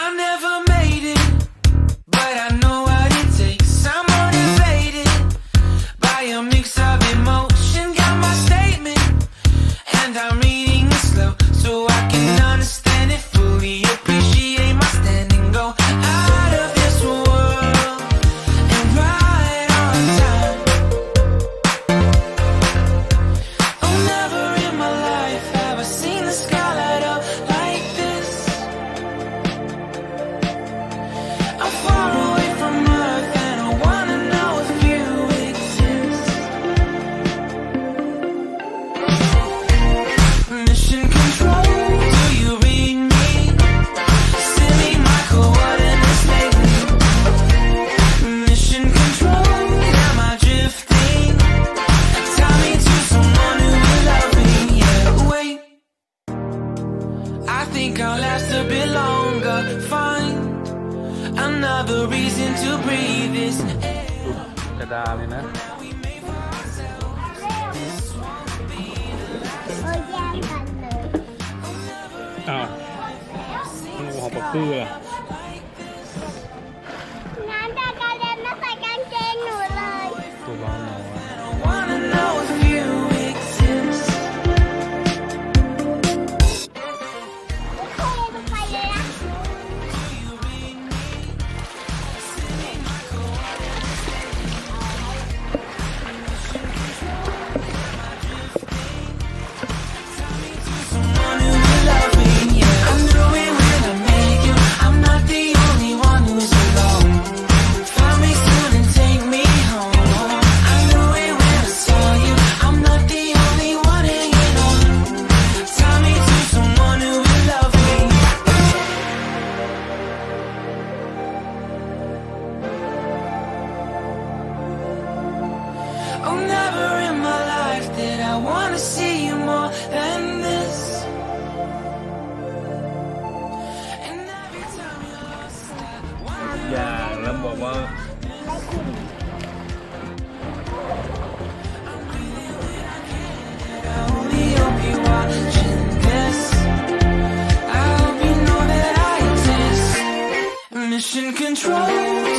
I never made it, but I know what it takes. I'm motivated by a mix of emotion. Got my statement, and I'm reading it slow so I can understand it fully. Appreciate my standing, go out of this world and right on time. Oh, never in my life have I seen the sky light up like this. I'm far away from Earth and I wanna know if you exist. Mission control, do you read me? Send me my coordinates lately. Mission control, am I drifting? Tie me to someone who will love me. Yeah, wait, I think I'll last a bit longer. Find another reason to breathe this air. กระดาษเลยนะ We made for ourselves. This won't be the last โอ้ยแย่งกันเลย อ้าวงูของปักซื่ออะ งั้นจะกระเด็นมาใส่กางเกงหนูเลย ตัวร้อนหนอ I wanna know if you exist. ไม่เคยดูใครเลยนะ Do you read me? Send me my coordinates. Someone who will love me. Yeah, I knew it when I met you. I'm not the only one who's alone. Find me soon and take me home. I knew it when I saw you. I'm not the only one hanging on. Tie me to someone who will love me. Oh, never in my life did I wanna see you more than this. And every time you're lost, I wonder อย่างแล้วบอกว่า I only hope you're watching this. I hope you know that I exist. Mission control.